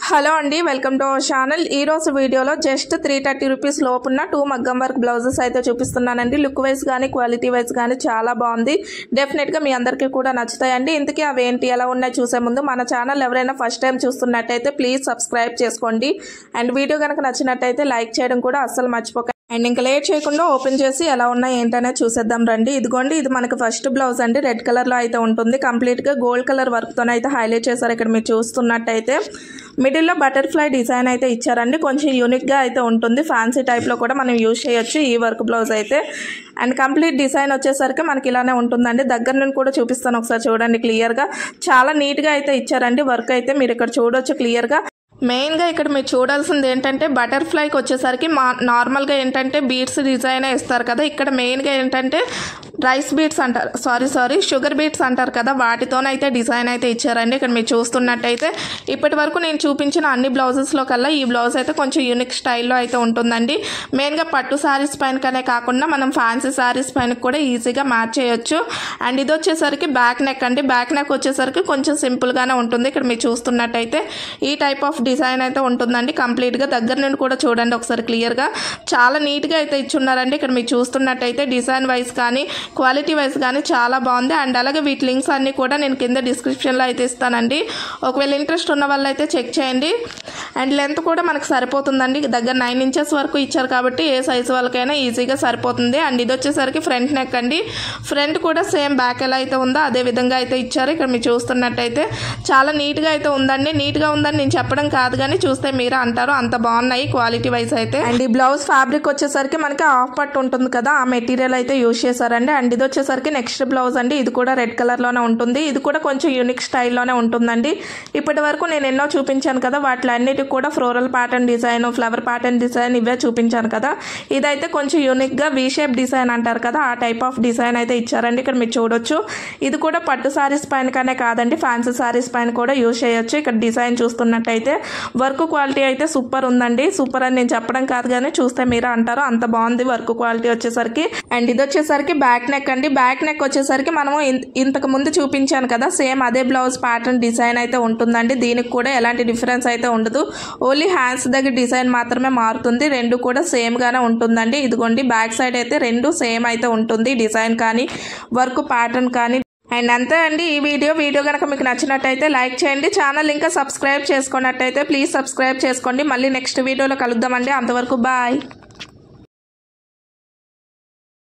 Hello అండి, welcome to our channel. ఈ రోజు వీడియోలో జస్ట్ 330 రూపీస్ లోపున్న 2 మగ్గం వర్క్ బ్లౌజెస్ అయితే చూపిస్తున్నానండి. లుక్ వైజ్ కానీ క్వాలిటీ వైజ్ కానీ చాలా బాగుంది. డెఫినెట్గా మీ అందరికీ కూడా నచ్చుతాయండి. ఇంతకీ అవేంటి ఎలా ఉన్నాయో చూసే ముందు మన ఛానల్ ఎవరైనా ఫస్ట్ టైం చూస్తున్నట్టయితే ప్లీజ్ సబ్స్క్రైబ్ చేసుకోండి. అండ్ వీడియో కనుక నచ్చినట్టయితే లైక్ చేయడం కూడా అస్సలు మర్చిపోకండి. అండ్ ఇంకా లేట్ చేయకుండా ఓపెన్ చేసి ఎలా ఉన్నాయి ఏంటనే చూసేద్దాం రండి. ఇదిగోండి, ఇది మనకి ఫస్ట్ బ్లౌజ్ అండి. రెడ్ కలర్లో అయితే ఉంటుంది. కంప్లీట్గా గోల్డ్ కలర్ వర్క్తో అయితే హైలైట్ చేశారు. ఇక్కడ మీరు చూస్తున్నట్టయితే మిడిల్లో బటర్ఫ్లై డిజైన్ అయితే ఇచ్చారండి. కొంచెం యూనిక్గా అయితే ఉంటుంది. ఫ్యాన్సీ టైప్లో కూడా మనం యూజ్ చేయొచ్చు ఈ వర్క్ బ్లౌజ్ అయితే. అండ్ కంప్లీట్ డిజైన్ వచ్చేసరికి మనకి ఇలానే ఉంటుందండి. దగ్గర నుండి కూడా చూపిస్తాను, ఒకసారి చూడండి క్లియర్గా. చాలా నీట్గా అయితే ఇచ్చారండి వర్క్ అయితే. మీరు ఇక్కడ చూడొచ్చు క్లియర్గా. మెయిన్గా ఇక్కడ మీరు చూడాల్సింది ఏంటంటే బటర్ఫ్లైకి వచ్చేసరికి నార్మల్గా ఏంటంటే బీడ్స్ డిజైనే ఇస్తారు కదా. ఇక్కడ మెయిన్గా ఏంటంటే రైస్ బీడ్స్ అంటారు, సారీ షుగర్ బీడ్స్ అంటారు కదా, వాటితోనైతే డిజైన్ అయితే ఇచ్చారండి. ఇక్కడ మీరు చూస్తున్నట్టయితే ఇప్పటి వరకు నేను చూపించిన అన్ని బ్లౌజెస్లో కల్లా ఈ బ్లౌజ్ అయితే కొంచెం యూనిక్ స్టైల్లో అయితే ఉంటుందండి. మెయిన్గా పట్టు శారీస్ పైనకనే కాకుండా మనం ఫ్యాన్సీ శారీస్ పైన కూడా ఈజీగా మ్యాచ్ చేయొచ్చు. అండ్ ఇది వచ్చేసరికి బ్యాక్ నెక్ అండి. బ్యాక్ నెక్ వచ్చేసరికి కొంచెం సింపుల్గానే ఉంటుంది. ఇక్కడ మీరు చూస్తున్నట్టయితే ఈ టైప్ ఆఫ్ డిజైన్ అయితే ఉంటుందండి. కంప్లీట్గా దగ్గర నుండి కూడా చూడండి ఒకసారి క్లియర్గా. చాలా నీట్గా అయితే ఇచ్చున్నారండి. ఇక్కడ మీరు చూస్తున్నట్టయితే డిజైన్ వైజ్ కానీ క్వాలిటీ వైజ్ కానీ చాలా బాగుంది. అండ్ అలాగే వీటి లింక్స్ అన్నీ కూడా నేను కింద డిస్క్రిప్షన్లో అయితే ఇస్తానండి. ఒకవేళ ఇంట్రెస్ట్ ఉన్న వాళ్ళు అయితే చెక్ చేయండి. అండ్ లెంత్ కూడా మనకు సరిపోతుందండి. దగ్గర 9 ఇంచెస్ వరకు ఇచ్చారు కాబట్టి ఏ సైజు వాళ్ళకైనా ఈజీగా సరిపోతుంది. అండ్ ఇది వచ్చేసరికి ఫ్రంట్ నెక్ అండి. ఫ్రంట్ కూడా సేమ్ బ్యాక్ ఎలా అయితే ఉందో అదే విధంగా అయితే ఇచ్చారు. ఇక్కడ మీరు చూస్తున్నట్టయితే చాలా నీట్గా అయితే ఉందండి. నీట్గా ఉందని నేను చెప్పడం కాదు కానీ చూస్తే మీరే అంటారు, అంత బాగున్నాయి క్వాలిటీ వైజ్ అయితే. అండ్ ఈ బ్లౌజ్ ఫ్యాబ్రిక్ వచ్చేసరికి మనకి హాఫ్ పట్టు ఉంటుంది కదా, ఆ మెటీరియల్ అయితే యూజ్ చేశారండి. అండ్ ఇది వచ్చేసరికి నెక్స్ట్ బ్లౌజ్ అండి. ఇది కూడా రెడ్ కలర్లోనే ఉంటుంది. ఇది కూడా కొంచెం యూనిక్ స్టైల్లోనే ఉంటుందండి. ఇప్పటి వరకు నేను ఎన్నో చూపించాను కదా, వాటిలన్నిటికి కూడా floral pattern design, flower pattern design ఇవే చూపించాను కదా. ఇదైతే కొంచెం యూనిక్గా వీ షేప్ డిజైన్ అంటారు కదా, ఆ టైప్ ఆఫ్ డిజైన్ అయితే ఇచ్చారండి. ఇక్కడ మీరు చూడొచ్చు. ఇది కూడా పట్టు శారీస్ పైన కానీ కాదండి, ఫ్యాన్సీ శారీస్ పైన కూడా యూజ్ చేయొచ్చు. ఇక్కడ డిజైన్ చూస్తున్నట్టయితే వర్క్ క్వాలిటీ అయితే సూపర్ ఉందండి. సూపర్ అని నేను చెప్పడం కాదు కానీ చూస్తే మీరే అంటారు, అంత బాగుంది వర్క్ క్వాలిటీ వచ్చేసరికి. అండ్ ఇది వచ్చేసరికి బ్యాక్ నెక్ అండి. బ్యాక్ నెక్ వచ్చేసరికి మనము ఇంతకు ముందు చూపించాను కదా, సేమ్ అదే బ్లౌజ్ ప్యాటర్న్ డిజైన్ అయితే ఉంటుందండి. దీనికి కూడా ఎలాంటి డిఫరెన్స్ అయితే ఉండదు. ఓన్లీ హ్యాండ్స్ దగ్గర డిజైన్ మాత్రమే మారుతుంది. రెండు కూడా సేమ్ గానే ఉంటుందండి. ఇదిగోండి బ్యాక్ సైడ్ అయితే రెండు సేమ్ అయితే ఉంటుంది, డిజైన్ కానీ వర్క్ ప్యాటర్న్ కానీ. అండ్ అంతే అండి ఈ వీడియో కనుక మీకు నచ్చినట్టయితే లైక్ చేయండి. ఛానల్ ఇంకా సబ్స్క్రైబ్ చేసుకున్నట్టయితే ప్లీజ్ సబ్స్క్రైబ్ చేసుకోండి. మళ్ళీ నెక్స్ట్ వీడియోలో కలుద్దామండి. అంతవరకు బాయ్.